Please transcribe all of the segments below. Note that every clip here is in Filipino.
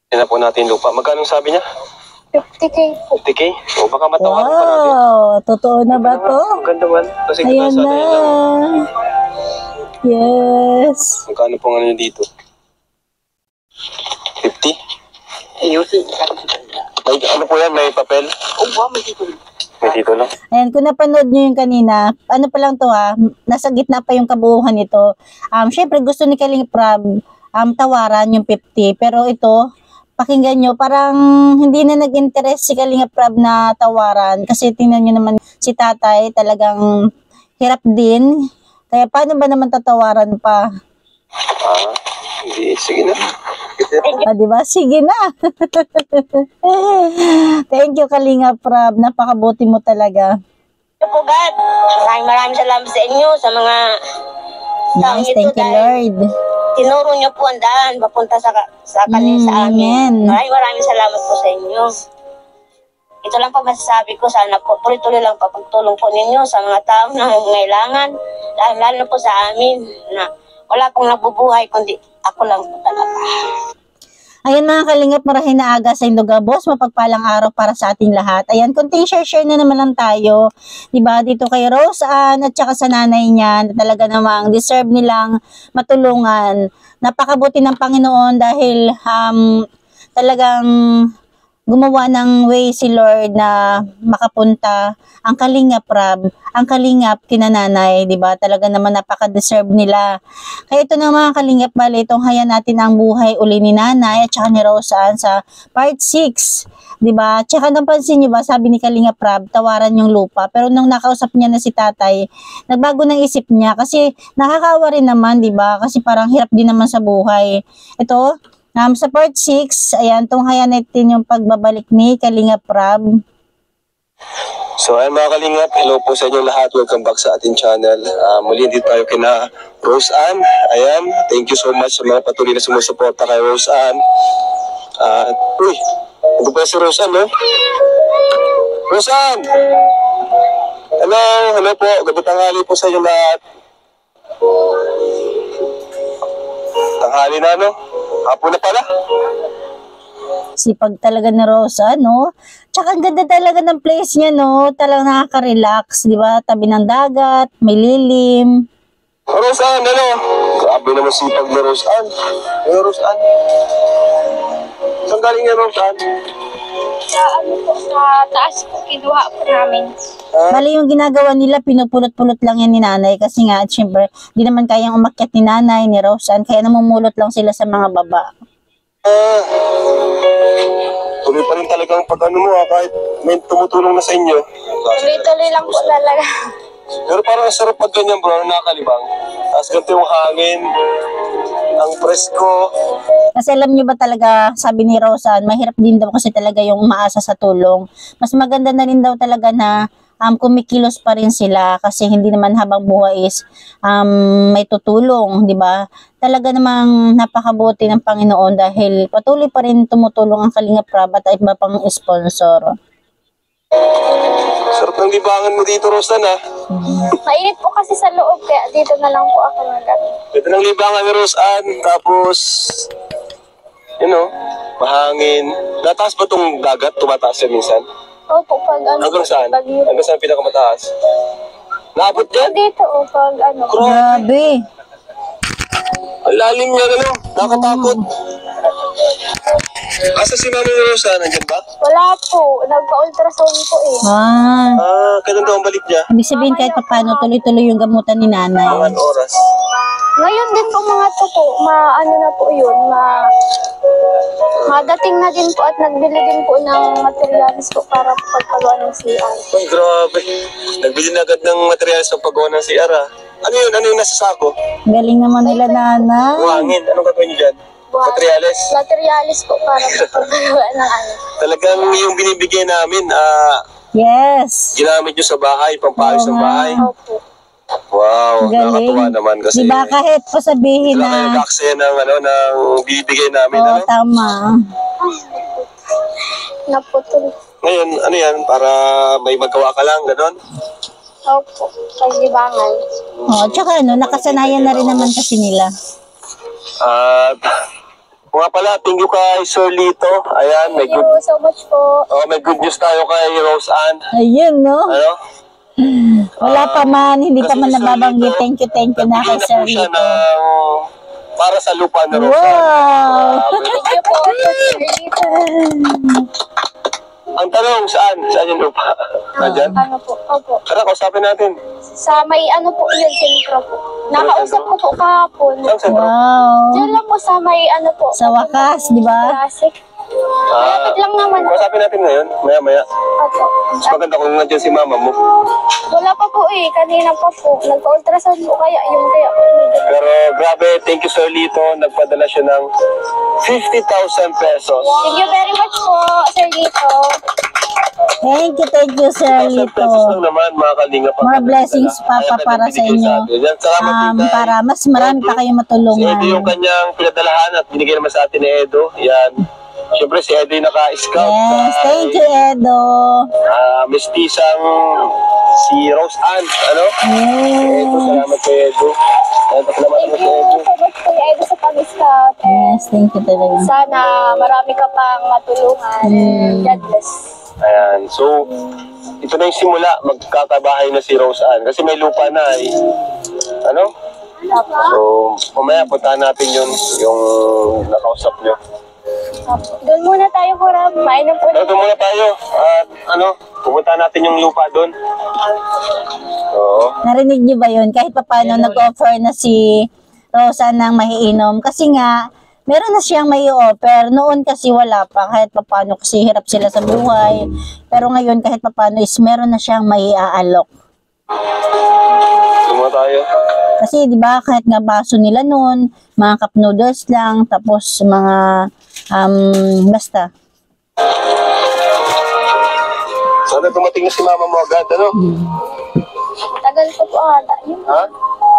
Yan na po natin lupa. Magkano sabi niya? 50K po. 50K? O baka matawaran pa natin. Wow, totoo na ba to? Ang ganda man. Kasi Ayan nasa na. lang. Yes. Magkano po ano dito? 50? Ayusin. May, ano po yan? May papel? May titulo. May titulo? Ayan, kung napanood nyo yung kanina, ano pa lang to ha, nasa gitna pa yung kabuuhan nito. Syempre gusto ni Kaling Prab tawaran yung 50, pero ito, pakinggan nyo, parang hindi na nag-interest si Kalinga Prab na tawaran kasi tingnan nyo naman si tatay talagang hirap din. Kaya paano ba naman tatawaran pa? Hindi. Sige na. Diba? Sige na. Thank you Kalinga Prab. Napakabuti mo talaga. Ito po, God. Maraming salamat sa inyo, sa mga Nice, thank you Lord. tinuro niyo po ang daan papunta sa kanil sa amin. Amen. Maraming salamat po sa inyo. Ito lang po masasabi ko, sana po tuloy-tuloy lang po pagtulong po ninyo sa mga tao na nangangailangan, lalo po sa amin na wala pong nabubuhay kundi ako lang po talaga. Ayan mga kalingap, marahil na aga sa Indogabos, mapagpalang araw para sa ating lahat. Ayan, kunting share na naman lang tayo, diba, dito kay Rose Ann at saka sa nanay niya, na talaga namang deserve nilang matulungan. Napakabuti ng Panginoon dahil talagang gumawa ng way si Lord na makapunta ang Kalingap Prab, ang Kalingap kinananay, di ba? Talaga naman napaka-deserve nila. Kaya ito na mga Kalingap, bali, itong Hayaan Natin ang Buhay uli ni Nanay at saka ni Rose Ann sa part 6, di ba? Tsaka napansin niyo ba, sabi ni Kalingap Prab, tawaran yung lupa. Pero nung nakausap niya na si tatay, nagbago ng isip niya kasi nakakaawa rin naman, di ba? Kasi parang hirap din naman sa buhay. Ito, sa part 6, ayan, Hayaan Natin yung pagbabalik ni Kalingap Prab. So ayan mga Kalingap, hello po sa inyo lahat. Welcome back sa ating channel. Muli dito tayo kina Rose Ann. Ayan, thank you so much sa mga patuloy na sumusuporta kay Rose Ann. Uy, ito pa si Rose Ann, no? Rose Ann! Hello po. Gabi tanghali po sa inyo lahat. Tanghali na, no? Hapon na pala. Sipag talaga ni Rosa, no? Tsaka ang ganda talaga ng place niya, no? Talagang nakaka-relax, di ba? Tabi ng dagat, may lilim. Rose Ann, ano? Grabe naman sipag ni Rose Ann. Ano, Rose Ann? Saan galing niya, Rose Ann? Sa taas po, kinuha po namin. Bali yung ginagawa nila, pinupulot-pulot lang yan ni nanay kasi nga, syempre, di naman kayang umakyat ni nanay, ni Rose Ann, kaya namumulot lang sila sa mga baba. Tuloy pa rin talagang pag ano mo, kahit may tumutulong na sa inyo. Tuloy-tuloy lang po talaga. Pero parang sarap pag ganyan bro, nakakalibang. Tapos ganito yung hangin, ang presko. Kasi alam nyo ba talaga, sabi ni Rosa, mahirap din daw kasi talaga yung umaasa sa tulong. Mas maganda na rin daw talaga na kumikilos pa rin sila kasi hindi naman habang buhay is may tutulong, di ba? Talaga namang napakabuti ng Panginoon dahil patuloy pa rin tumutulong ang Kalingap Prab at iba pang sponsor. Sarap ng libangan mo dito, Rosan, ha? Mainit po kasi sa loob, kaya dito na lang po ako nag-ano. Ito ng libangan ni Rosan, tapos, mahangin. Nataas ba itong dagat? Tumataas yan minsan? Opo, pag ano. Hanggang saan? Bagyo. Hanggang saan pinakamataas? Naabot yan? Dito, pag ano. Grabe! Ang lalim niya, Nakatakot. Asa si Mami Rosa? Nandiyan ba? Wala po. Nagpa-ultrasound po eh. Kailan daw ang balik niya? Ibig sabihin kahit paano tuloy-tuloy yung gamutan ni nanay. Mga oras. Ngayon din po mga to po, ano na po yun, madating na din po at nagbili din po ng materials po para po pagpagawa ng CR. Ay, grabe. Nagbili na agad ng materials ng paggawa ng CR, ha? Ano yun? Ano yung nasa sako? Galing naman nila nanay. Buhangin. Anong gagawin niyo dyan? Materials? Materials po para po pagpagawa ng ano. Talagang yung binibigay namin, Yes. ginamit nyo sa bahay, pampaayos ng bahay. Opo. Wow, Galing. nakakatuwa naman kasi. Diba kahit pa sabihin Wala kayong na, kaksaya ng binibigay namin, oo, tama. Naputol. Ngayon, ano yan, para may magawa ka lang, gano'n? Opo. Paglibangan. Oh, tsaka nakasanayan na rin naman kasi nila. At Mga pala, thank you kay Sir Lito. Ayan, may Thank good, you so much po. may good news tayo kay Rose Ann. Ayun, no? Ano? Wala pa man, hindi pa kasi man si Sir nababanggit. Lito, Thank you na kay nagbigay Sir po siya Lito. ng para sa lupa na Rose Ann. Wow! Grabe. Thank you po, Sir Lito. Ang tanong, saan? Saan yung lupa? Nandyan? Ano po? Opo. Tara, kausapin natin. Sa may ano po yun, sentro po. Nakausap ko po kahapon. Saan sentro? Wow! Diyan lang po sa may ano po. Sa wakas, di ba? Classic. Malapit lang naman. Kausapin natin ngayon, maya-maya. Opo. Mas maganda kung nandiyan si mama mo. Wala pa po eh. Kanina pa po. Nagpa-ultrasound po kaya yung kaya po. Pero grabe, thank you Sir Lito. Nagpadala siya ng 50,000 pesos. Thank you very much po, Sir Lito. Thank you, Sir 50,000 Lito. pesos lang naman, mga kalinga. More blessings, Papa, para sa inyo. Salamat din Para mas marami pa kayong Si Edo yung matulungan. kanyang pinadalahan at binigay naman sa atin ni Edo. Yan. Siyempre si Edo yung naka-scout. Yes, kay, thank you, Edo. Mistisang si Rose Ann. Ano? Yes. Edo, salamat kay Edo. Salamat Thank kay you Edo. so much po, Edo, sa pag-scout. Yes, thank you talaga. Sana marami ka pang matulungan. God bless. Ayan. So, ito na yung simula. Magkakabahay na si Rose Ann. Kasi may lupa na eh. Ano? So, mamaya puntahan natin yung nakausap nyo. Doon muna tayo, Kuram. Mainom po. Pero doon muna tayo. At pupuntahan natin yung lupa doon. Oo. Narinig niyo ba yun? Kahit paano nag-offer na si Rosa ng mahiinom. Kasi nga, meron na siyang may offer. Noon kasi wala pa. Kahit paano kasi hirap sila sa buhay. Pero ngayon kahit paano is meron na siyang may aalok. Doon muna tayo. Kasi 'di ba kahit nga baso nila noon, mga cup noodles lang, tapos mga basta. Sana dumating na si mama mo agad, ano? Tagal pa po ata. Yun. Ha?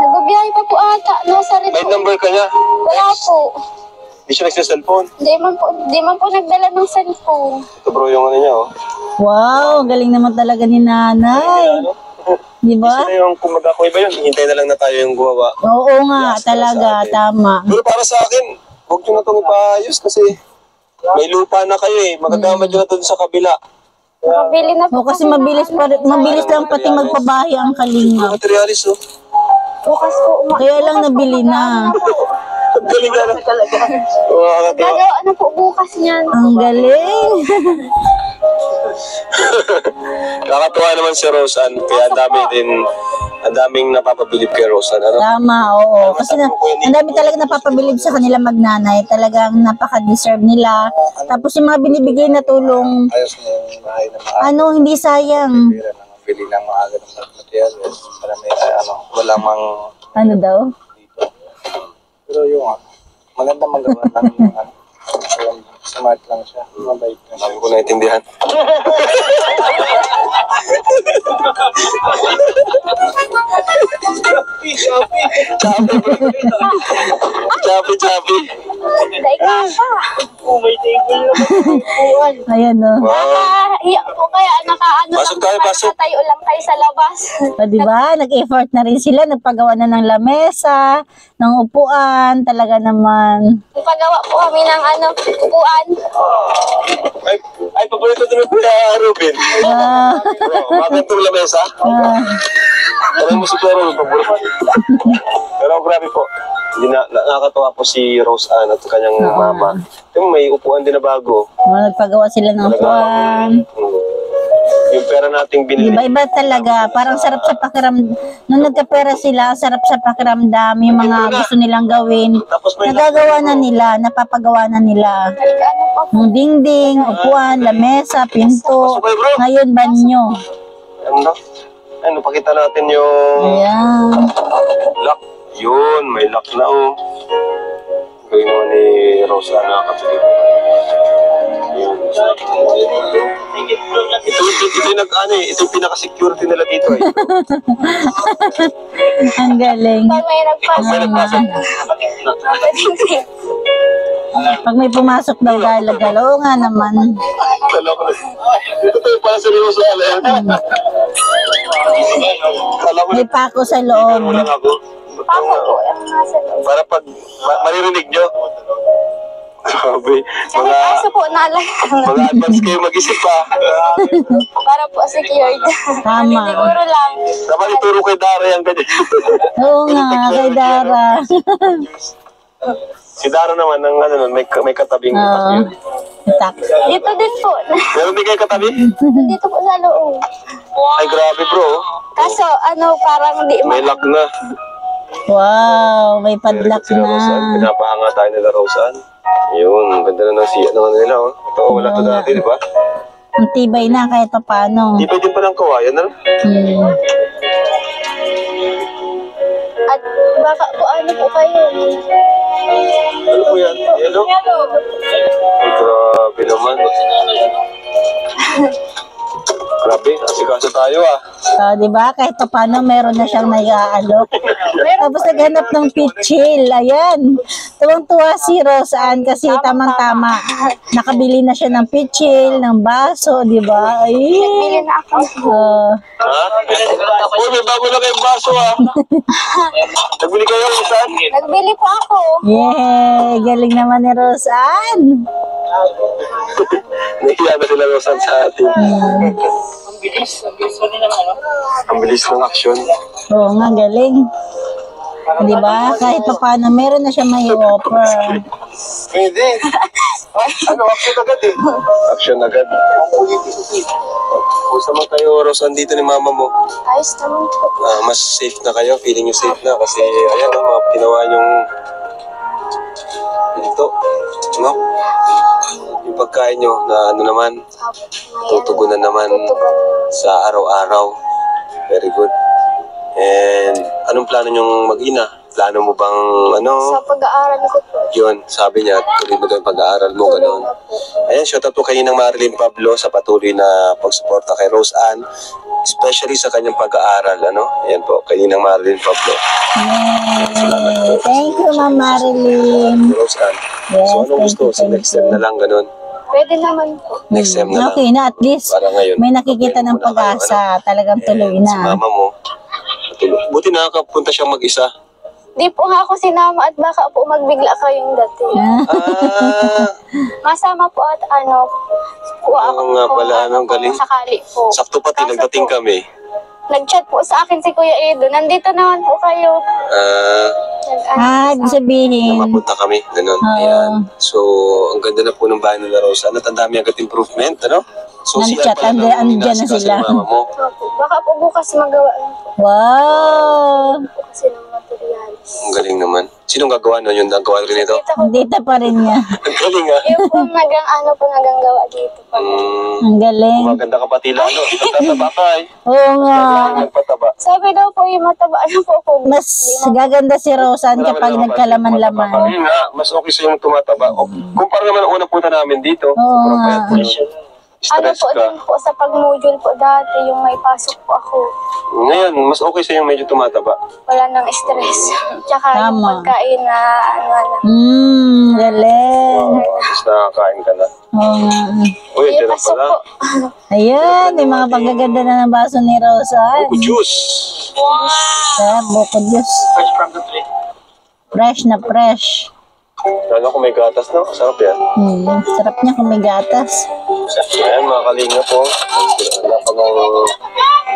Nagbabiyahe pa po ata. Nasa May rin po. number ka niya? Wala po. Hindi siya nagsiselfone. Di man po nagdala ng cellphone. Ito bro yung ano niya, oh. Wow, galing naman talaga ni nanay. Ano? 'Di ba? Sila yung kumaga ko iba yun. Hintay na lang na tayo yung gumawa. Oo nga, Yes, talaga, sa atin. tama. Pero para sa akin, huwag nyo na itong ipaayos kasi may lupa na kayo eh. Magagama nyo na doon sa kabila. Nakabili na po. O kasi mabilis lang pati magpabahay ang Mga kalinga. materialis, oh. Bukas po. Kaya lang nabili na. Ang galing na talaga. Makakatawa. Gagawa na po bukas niyan. Ang galing. Nakakatuwa naman si Rosan. Kaya ang daming napapabilib kay Rosan. Ano? Tama, oo. Kasi ang dami talaga napapabilib sa kanila magnanay. Talagang napaka-deserve nila. Tapos yung mga binibigay na tulong, Ayos na yung bahay na maaga. hindi sayang. Pira na bili lang maaga ng materials. Para may wala mang Ano daw? dito. Pero yung maganda magawa lang yung smart lang siya. Mabait lang siya. Hindi ko naintindihan. Chapi. Dahil ka pa. Ayan o. Wow. Hiya po kaya nakaano Pasok tayo, pasok. Tayo lang kayo sa labas. O diba? Nag-effort na rin sila. Nagpagawa na ng lamesa, ng upuan. Talaga naman. Pagawa po kami ng upuan. Ay, paborito din mo Kuya Ruben. Ah, Magandang lamesa. Parang mo si Kuya Ruben, paborito. Pero grabe po. Nakakatawa po si Rose Ann at kanyang mama. Yung may upuan din na bago. nagpagawa sila ng upuan. Yung pera nating binili. Iba-iba talaga. Parang sarap sa pakiramdam. Nung nagkapera sila, sarap sa pakiramdam. Yung mga gusto nilang gawin. Tapos may Nagagawa na nila. Napapagawa na nila. Ano pa po. Yung dingding, upuan, lamesa, pinto. Ngayon, banyo. Ano, pakita natin yung Ayan. lock. Yun, may lock na oh. Gawin naman ni Rosa na kapatid. Yun. Ito yung ito yung pinaka-security nila dito eh. Ang galing. Pag may nagpasok. May nagpasok. Pag may pumasok daw, gala-gala. Oo nga naman. Kala ko na. Ito yung pala seryoso. Kala ko May pako sa loob. lang ako. Pako po ang nasa loob. Para pag maririnig nyo. Grabe. Kahit aso po naalala. Mga advance kayo mag-isip pa. Para po secured. Tama. Siguro lang. Dapat ituro kay Dara yan ganyan. Oo nga, kay Dara. Si Dara naman, ang ano nun, may katabing Oo. yun. Tak. Dito din po. Meron din kayo katabi? Dito po sa loob. Ay, grabe bro. Kaso, parang di May lock na. Wow, may padlock Sila Rosan, na. pinapahanga tayo nila Rosan. Yun, ang ganda na ng siya naman nila. Oh. Ito, wala to dati, di ba? Ang tibay na kahit pa paano. Di ba din pa ng kawayan, ano? At baka po ano po kayo. Ano po yan? Yellow? Ay, grabe naman. Grabe, asikaso tayo ah. So, di ba? Kahit pa paano, meron na siyang nag-aalok. Tapos naghanap ng pitchil. Ayan. Tuwang-tuwa si Roseanne kasi tamang-tama. Nakabili na siya ng pitchil, ng baso, di ba? Ay. Bili na ako. Ha? Uy, may bago na kayong baso ah. Nagbili kayo, Rosan? Nagbili po ako. Yay! Galing naman ni Roseanne. Nahiya na sila Rosan sa atin. Ang bilis ng action. Oo nga, galing. Di ba? Kahit pa paano, meron na siya may offer. Pwede. Ano, action agad eh. Action agad. Kung mo kayo, Rosan, dito ni mama mo. Ayos naman po. Mas safe na kayo, feeling nyo safe na kasi ayan, mga ginawa yung dito, no? Yung pagkain nyo na ano naman, tutugunan naman sa araw-araw. Very good. And anong plano nyong mag-ina? Plano mo bang ano? Sa pag-aaral ko po. Yun, sabi niya, tuloy mo daw yung pag-aaral mo, gano'n. Ayan, shout out po kayo ng Marilyn Pablo sa patuloy na pagsuporta kay Roseanne, especially sa kanyang pag-aaral, ano? Ayan po, kayo ng Marilyn Pablo. Yay! Thank you, Ma'am Marilyn. Roseanne. Yes, So, anong thank gusto? you, Sa thank next time you. na lang, gano'n. Pwede naman po. Next time na lang. Okay na, at least Para ngayon. may nakikita ng Wala kayo, pag-asa. Talagang tuloy Si na. mama mo, natulog. Buti nakakapunta siyang mag-isa. Di po nga ako sinama at baka po magbigla kayong dati. Ah, Masama po at ano, po ako. Oo nga pala, kung anong galing. Sakali po. sakto pati Kaso nagdating po, kami. Nag-chat po sa akin si Kuya Edo. Nandito naman po kayo. Ibig sabihin. Mapunta kami, gano'n. Oo. Ayan. So, ang ganda na po ng bahay nila Rosa. At ang dami agad improvement, ano? So, Nag-chat, andyan na sila. Mama mo. Baka po bukas magawa na po Wow! kasi ng materialis. Ang galing naman. Sinong gagawa nun? Yung nagawa rin ito? Dito ko. Dito pa rin niya. Ang galing ah. Yung po nagang gawa dito pa. Ang galing. Maganda ka pati lalo. Nagtataba ka eh. Oo nga. Nagpataba. Sabi daw po yung mataba ano po ako. Mas gaganda si Roseanne kapag nagkalaman-laman. Ayun nga, mas okay sa yung tumataba. Kumpara naman ang unang punta namin dito. Oo Sobrang nga. payat mo yun. Ano Stress po ka. din po sa pag-module po dati yung may pasok po ako. Ngayon, mas okay sa yung medyo tumataba. Wala nang stress. Tsaka yung Tama. pagkain na ano. Galing. Tapos nakakain ka na. Oo nga. Uy, Yung tira pasok pala. po. Ayan, may mga paggaganda na ng baso ni Roseanne. Buko juice. Sarap, buko juice. Fresh na fresh. Lalo kung may gatas na, sarap yan. Sarap niya kung may gatas. Ayan, mga kalinga po. Wala pa ng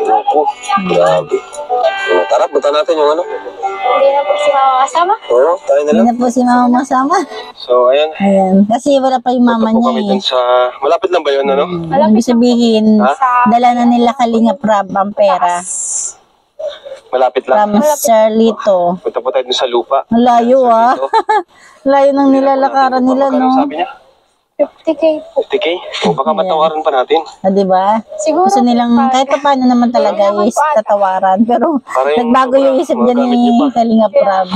buko. Grabe. Tara, punta natin yung ano. Hindi na po si mama kasama. Oo, tayo na Hindi lang. na po si mama masama. So, ayan. Ayan. Kasi wala pa yung mama Punta po niya kami eh. dun sa... Malapit lang ba yun, ano? Ibig sabihin, Ha? dala na nila Kalinga Prab ang pera. Malapit lang. From Sarlito. Punta po tayo dun sa lupa. Ang layo ah. Layo ng nilalakaran nila, Magkano no? sabi niya? 50k po. 50K? O baka matawaran pa natin. Ah, di ba? Siguro Gusto nilang, pa- kahit pa paano naman talaga is tatawaran. Pero Para yung nagbago yung isip dyan magamit niyo ni pa. Kalinga Prab.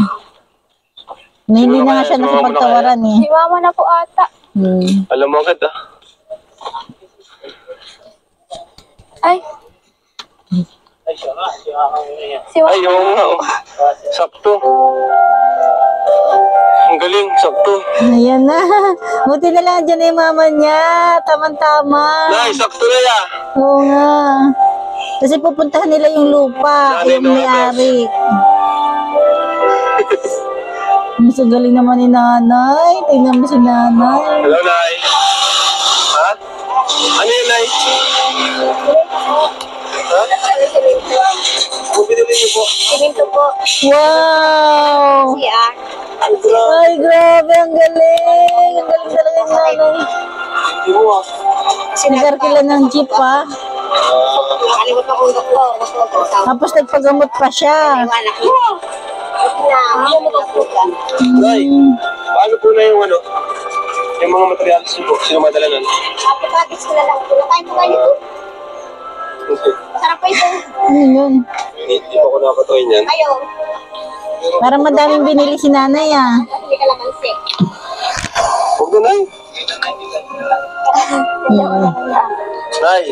Na hindi na nga siya nakipagtawaran eh. Si mama na po ata. Alam mo agad ah. Ay. Si mama. Ay, oo nga. Oh. Sakto. Ang galing, sakto. Ayan na. Buti na lang dyan yung mama niya. Tama-tama. Nay, sakto na ya. Oo nga. Kasi pupuntahan nila yung lupa, Nanay yung Lourdes. may-ari. Mas galing naman ni nanay. Tingnan mo si nanay. Hello, Nay. Ha? Ano yun, Nay? Ha? Bumili niyo po. Siminto po. Wow! Yan. Ay, grabe. Ang galing. Ang galing talaga yung nanay. Hindi mo ah. Nag-arkila ng jeep, ha? Nakalimutan ko yung doktor. Tapos nagpagamot pa siya. Anak ko. Hindi mo doktor. Nay, paano po na yung ano? Yung mga materials niyo po, sino madala nun? Kapatagis ko na lang. Pinakain ko kayo ito. Masarap pa ito. Ano yun? Hindi pa ako nakakatuin yan. Ayaw. Parang madaming binili si nanay, ah. Hindi ka lang mansi. Huwag na, Nay. Nay,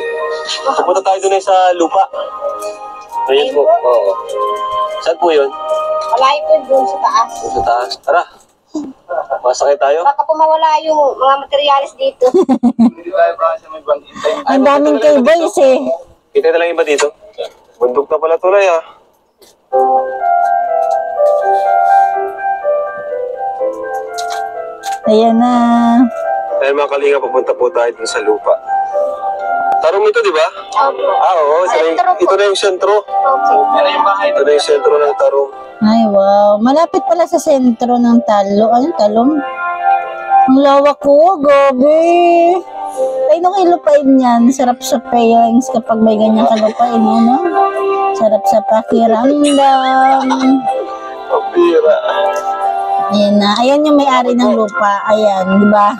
pupunta tayo doon sa lupa. Ayun po. Oo. Saan po yun? Malayo po doon sa taas. Doon sa taas. Tara. Masakay tayo. Baka po mawala yung mga materialis dito. Hindi tayo pa sa may bangin. Ang daming cables, eh. Kita na lang iba dito. Bundok na pala tulay ah. Ayan na. Dahil mga kalinga, papunta po tayo dun sa lupa. Tarong ito, di ba? Opo. Oo. Ito na yung sentro. Yan yung bahay. Ito na yung sentro ng tarong. Ay, wow. Malapit pala sa sentro ng talo. Ano, talong? Ang lawak ko, gabi. Ay, nung ilupain yan, sarap sa pairings kapag may ganyan kalupain, ano? Sarap sa pakiramdam. Pabira. Ayan na. Ayan yung may-ari ng lupa. Ayan, di ba?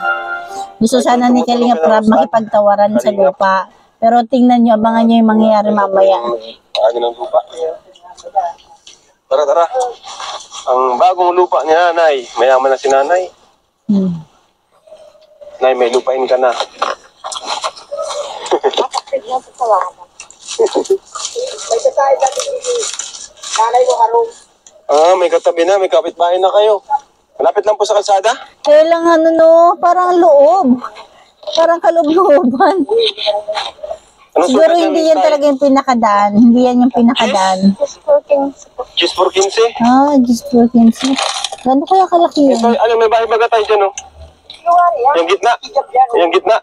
Gusto sana ni Kalinga Prab makipagtawaran sa lupa. Pero tingnan nyo, abangan nyo yung mangyayari mamaya. Ano ng lupa? Tara, tara. Ang bagong lupa ni nanay. Mayaman na si nanay. Hmm. Nay, may lupain ka na. Tignan sa tawanan. May kasay dati dito. Nanay mo harong. Ah, may katabi na. May kapitbahay na kayo. Malapit lang po sa kalsada? Kaya lang ano no, parang loob. Parang kaloob-looban. Anong Siguro sukat hindi yan, yan Nay? talaga yung pinakadaan. Hindi yan yung pinakadaan. Just working. Cheese for 15. Ah, just for 15. Gano'n kaya kalaki yun? Ito, ano, may bahay baga tayo dyan, oh. Yung gitna. Yung gitna.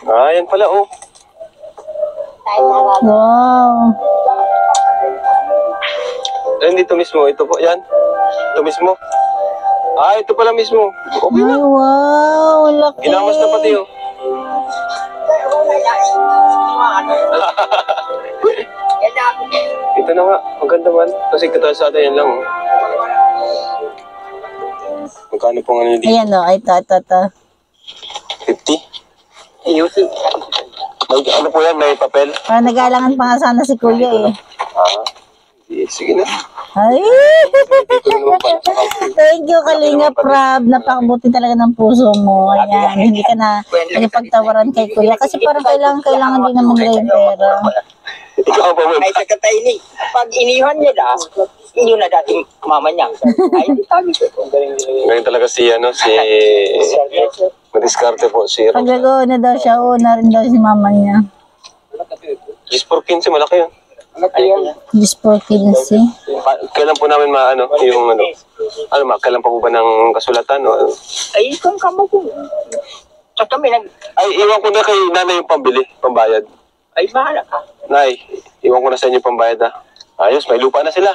Ah, yan pala, oh. Tayo na lang. Wow. Ayun, dito mismo. Ito po, yan. Ito mismo. Ah, ito pala mismo. Okay na. Ay, wow. Laki. Ginamas na pati, oh. Ito na nga. Ang ganda man. Kasi katasada yan lang, oh. Magkano pong ano dito? Ayan o, ito. 50? Ayusin. May, ano po yan? May papel? Parang nag-aalangan pa nga sana si Kuya eh. Ah, sige na. Ay! Thank you, Kalinga Prab. Napakabuti talaga ng puso mo. Ayan, hindi ka na nagpagtawaran kay Kuya. Kasi parang kailangan din naman nila yung pera. Ikaw pa mo. Ay, sa katay ni, pag inihan nila, inyo na dating mama niya. Ay, di sabi ko. Ngayon talaga si, ano, si... Madiskarte po, si Pag nag-uuna daw siya, uuna rin daw si mama niya. Gis for 15, malaki yun. Just for 15. Kailan po namin maano, yung ano, kailan pa po ba ng kasulatan? O, Ay, kung kamo ko. Sa kami nag, ay, iwan ko na kay nanay yung pambili, pambayad. ay, bahala ka. Nay, iwan ko na sa inyo yung pambayad ha. Ayos, may lupa na sila.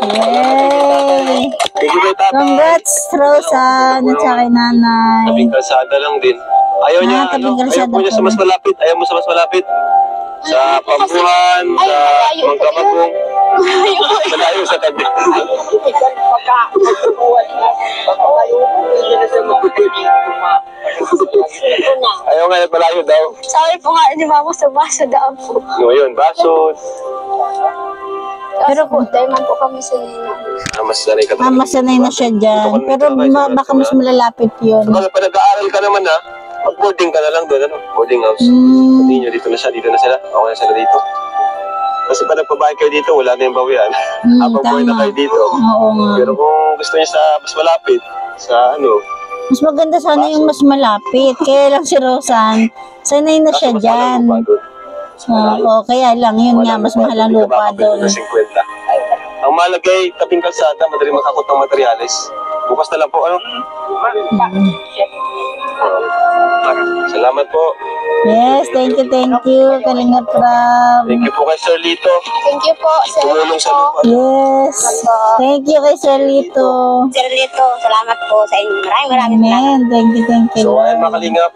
Yay! Thank you kay tata. Congrats, Rosan, at saka kay nanay. Tabing kalsada lang din. Ayaw niya, Ah, tabing ayaw kalsada po niya sa pala. mas malapit. Ayaw mo sa mas malapit. Sa Pambuhan, Ay, sa malayo po Mangkabagong. Malayo sa kanya. Ikan pagka, buwan na, baka kayo, hindi na sa mga Una. Ayaw nga, malayo daw. Sabi po nga ni Mama sa baso daan po. Ngayon, baso. Pero po, dahil man po kami sa nina. Mas sanay ka talaga. Mas sanay na siya dyan. Pero baka mas malalapit yun. Kapag pa nag-aaral ka naman ha, mag-boarding ka na lang doon, ano? Boarding house. Hmm. Pati nyo, dito na sila. Okay na sila dito. Kasi pa nagpabahay kayo dito, wala na yung bawian. Habang buhay na Tama. kayo dito. Oo nga. Pero kung gusto niya sa mas malapit, sa ano, Mas maganda sana yung mas malapit. Kaya lang si Rosan, sanay na siya mas mahal ang dyan. lupa doon. Oo, kaya lang, yun nga, mas mahal ang lupa Hindi ka makakabili doon. ng 50. Ang Mamalagay, tabing kalsada, madaling makakot ng materyales. Bukas na lang po, ano? Salamat po. Yes, thank you, Kalingap Rab. Thank you po kay Sir Lito. Thank you po, Sir Tumulong sa Lito. lupa. Yes, thank you kay Sir Lito. Sir Lito, salamat po sa inyo. Maraming salamat. Amen, thank you, So, ayun mga Lord. kalingap,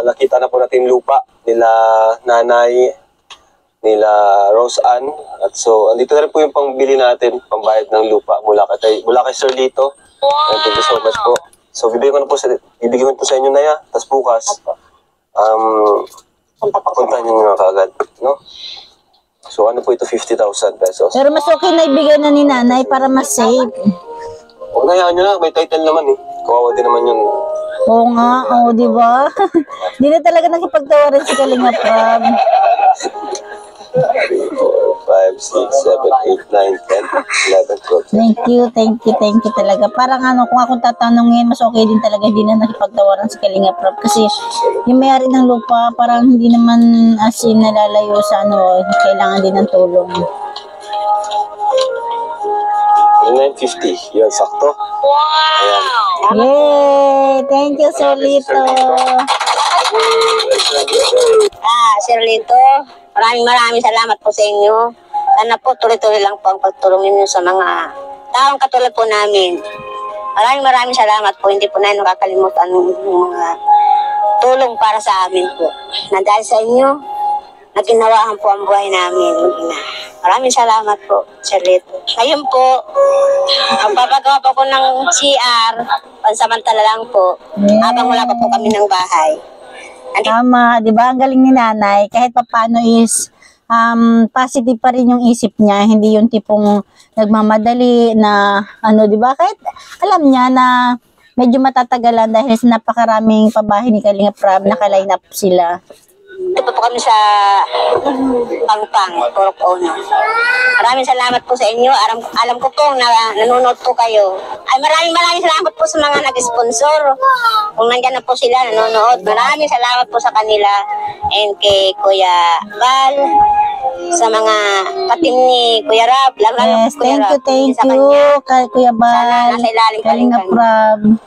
nakita na po natin yung lupa nila nanay, nila Rose Ann. At so, andito na rin po yung pangbili natin, pambayad ng lupa mula kay Sir Lito. And thank you so much po. So, bibigyan ko po sa inyo na ya. Tapos bukas, puntahan nyo nga kaagad, no? So, ano po ito? 50,000 pesos. Pero mas okay na ibigay na ni nanay para mas safe. Huwag na yan nyo na, may title naman eh. Kawawa din naman yun. Oo nga, di ba? Di na talaga nakipagtawaran si Kalingap Rab. 3, 4, 5, 6, 7, 8, 9, 10, 11, 12. Thank you talaga. Parang kung akong tatanungin, mas okay din talaga hindi na nakipagtawaran si Kalingap Rab. Kasi yung may-ari ng lupa, parang hindi naman as in nalalayo sa kailangan din ng tulong. 950, yun, sakto. Ayan. Yay! Thank you, Solito. Sir Lito, maraming salamat po sa inyo. Sana po tuloy-tuloy lang po ang pagtulong ninyo sa mga taong katulad po namin. Maraming salamat po. Hindi po na nakakalimutan ng mga tulong para sa amin po. Na dahil sa inyo, naginawahan po ang buhay namin. Maraming salamat po, Sir Lito. Ngayon po, magpapagawa po ko ng CR, pansamantala lang po, habang wala pa po kami ng bahay. Tama, di ba? Ang galing ni nanay. Kahit paano is positive pa rin yung isip niya. Hindi yung tipong nagmamadali na di ba? Kahit alam niya na medyo matatagalan dahil sa napakaraming pabahay ni Kalingap Rab, naka-line up sila. Ito po kami sa Pangpang, Purok Ono. Maraming salamat po sa inyo. Alam ko po na nanonood po kayo. Ay maraming salamat po sa mga nag-sponsor. Kung nandyan na po sila, nanonood. Maraming salamat po sa kanila. And kay Kuya Val, sa mga katim ni Kuya Rab. Yes, thank you, Kuya Bal, Kalingap Rab.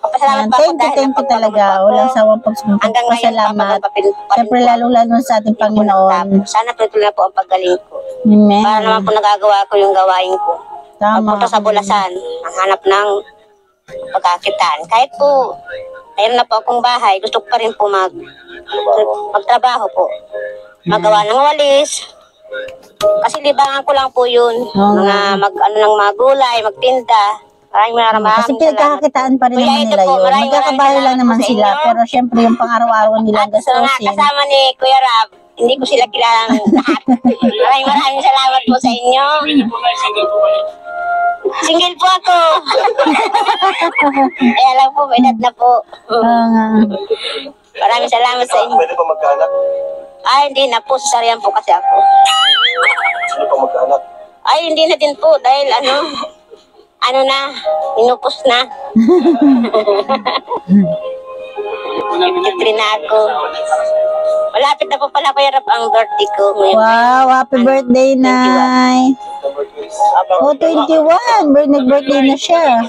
Yan, thank you talaga. Walang sawang pagpasalamat. Siyempre, lalo-lalo sa ating Panginoon. Sana tuloy na po ang pagaling ko. Amen. Para naman po nagagawa ko yung gawain ko. Tama. Pagpunta sa Bulasan, ang hanap ng pagkakitaan. Kahit po, mayroon na po akong bahay, gusto ko pa rin po magtrabaho po. Magawa ng walis. Kasi libangan ko lang po yun. Mga ng mga gulay, magtinda. Kasi pinagkakakitaan pa rin naman nila yun. Magkakabahay lang naman sila. Pero syempre yung pang-araw-araw nilang gastusin. Kasama ni Kuya Rab, hindi ko sila kilalang lahat. Maraming salamat po sa inyo. Single po ako. Kaya lang po, may edad na po. Maraming salamat sa inyo. Pwede pa magkaanak? Ay, hindi na po. Sasaryan po kasi ako. Sino pa magkaanak? Ay, hindi na din po. Dahil inupos na. 53 na ako. Malapit na po pala Kuya Rab ang birthday ko. Wow, happy birthday, Nay. Oh, 21. Birthday na siya.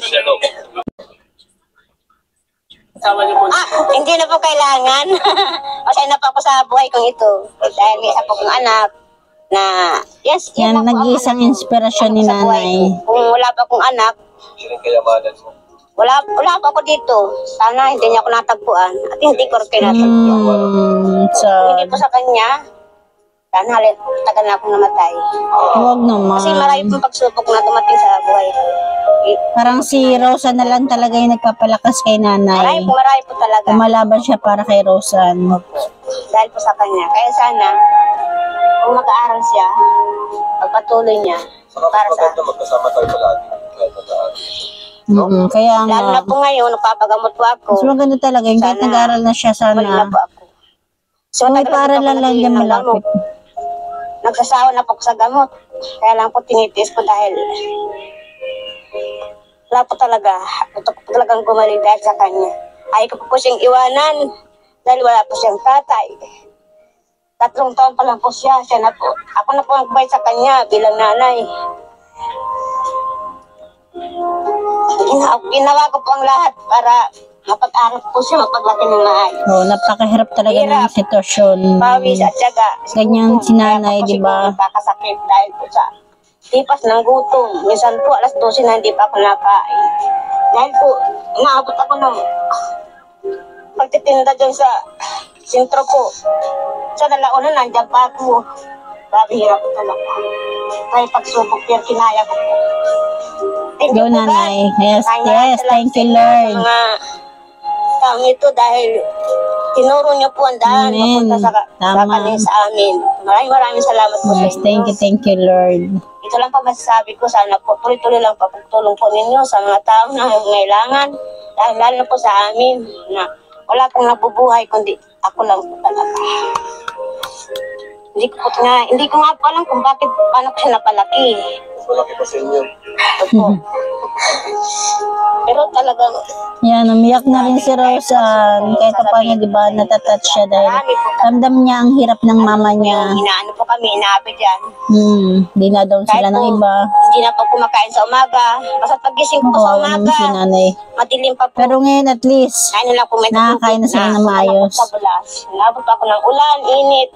Hindi na po kailangan. Masaya na po ako sa buhay kong ito. Dahil may isa po kong anak na, yes, Yan, lang po ang nag-iisang inspirasyon ni sa buhay nanay. ko. Kung wala pa akong anak, Sino kayamanan mo? wala pa ako dito. Sana hindi niya ako natagpuan at hindi ko rin kinatagpuan. So, Kung hindi po sa kanya, sana tagal na akong namatay. huwag Kasi naman. marami pong pagsubok na dumating sa buhay ko. Parang si Rosa na lang talaga yung nagpapalakas kay nanay. Marami po talaga. Kumalaban siya para kay Rosan. Dahil po sa kanya. Kaya sana, kung mag-aaral siya, pagpatuloy niya, para sa akin. Magkasama tayo palagi. Kaya nga. Lalo na po ngayon, nagpapagamot po ako. Mas maganda talaga. Yung kahit Sana, nag-aaral na siya, Balik na sana. po ako. So, May tagal na paaralan po lang ako dyan ng malapit. gamot. Nagsasawa na po ako sa gamot. Kaya lang po tinitiis ko dahil wala po talaga. Gusto ko po talagang gumaling dahil sa kanya. Ayaw ko po siyang iwanan dahil wala po siyang tatay. 3 taon pa lang po siya. Siya na po. Ako na po ang bayad sa kanya bilang nanay. Ginawa ko po ang lahat para mapag-aral po siya, mapaglaki ng maayos. Oh, napakahirap talaga ng Hirap. sitwasyon. Pawis at syaga. Ganyan si nanay, Kaya ako di ba? siguro Nakakasakit dahil po sa tipas ng gutom. Minsan po, alas 12 na hindi pa ako nakain. Dahil po, inaabot ako ng pagtitinda dyan sa sentro po. Sa nalauna, nandyan pa ako. Grabe hirap ko talaga. Kaya pagsubok yan, kinaya ko po. Thank Go, you po, nanay. God. Yes, Maraming yes. salamat Thank sa you, inyo, Lord. Sa mga taong ito dahil tinuro niyo po ang daan Amen. papunta sa Tama. kanila sa amin. Maraming salamat po sa Yes, inyo. thank you, Lord. Ito lang po masasabi ko, sana po tuloy-tuloy lang po pagtulong po ninyo sa mga taong nangangailangan. Dahil lalo na po sa amin na wala pong nabubuhay kundi ako lang po talaga. Hindi ko nga po alam kung paano ko siya napalaki. Malaki pa sa inyo. Opo. Pero talagang Yan, umiyak na rin si Rosan. Kahit pa paano, di ba, natatouch siya dahil marami po ramdam niya ang hirap ng mama niya. inaano po kami, inaabot yan. Di na daw sila ng iba. Hindi na po kumakain sa umaga. Basta pagising ko po sa Oo, naman umaga, si nanay. madilim pa po. Pero ngayon at least, Ano lang po may nakakain na sila ng maayos. Sa bulas. Nabot pa ako ng ulan, init.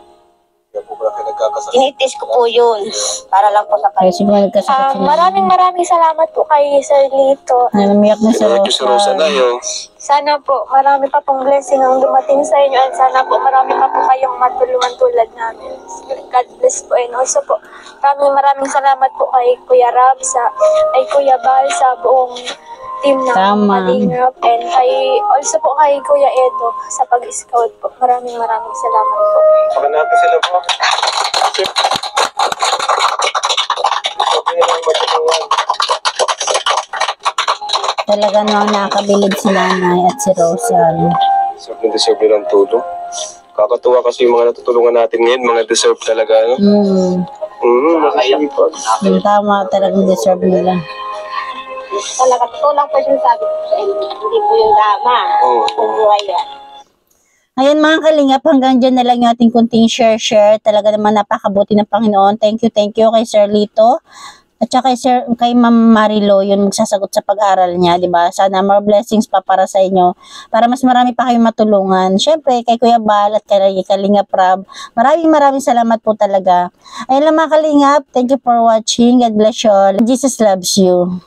Kaya po pala kayo nagkakasakit. Tinitis ko po yun. Para lang po sa kaya siguro nagkasakit sila. Maraming salamat po kay Sir Lito. Yan, umiyak na si Thank you si Rosa na Rosan. yun. Sana po marami pa pong blessing ang dumating sa inyo at sana po marami pa po kayong matulungan tulad namin. God bless po, and also po maraming salamat po kay Kuya Rab, kay Kuya Bal, sa buong team ng Tama. Kalingap, and also po kay Kuya Edo sa pag-scout po. Maraming salamat po. Baka natin sila po. Sabi nilang matulungan. Talaga namang nakakabilib si nanay at si Rosan. Deserve nilang tulong. Kakatuwa kasi yung mga natutulungan natin ngayon, mga deserve talaga. No? Nakasipag. Yung tama talagang deserve nila. Talaga, totoo lang po yung sabi ko sa inyo. Hindi po yung drama. Oo. Ang buhay yan. Ayan mga kalingap, hanggang dyan na lang yung ating kunting share. Talaga naman napakabuti ng Panginoon. Thank you kay Sir Lito. At saka kay Ma'am Marilo, yun magsasagot sa pag-aral niya, di ba? Sana more blessings pa para sa inyo. Para mas marami pa kayong matulungan. Syempre, kay Kuya Bal at kay Kalingap Rab. Maraming salamat po talaga. Ayun lang mga kalingap. Thank you for watching. God bless you all. Jesus loves you.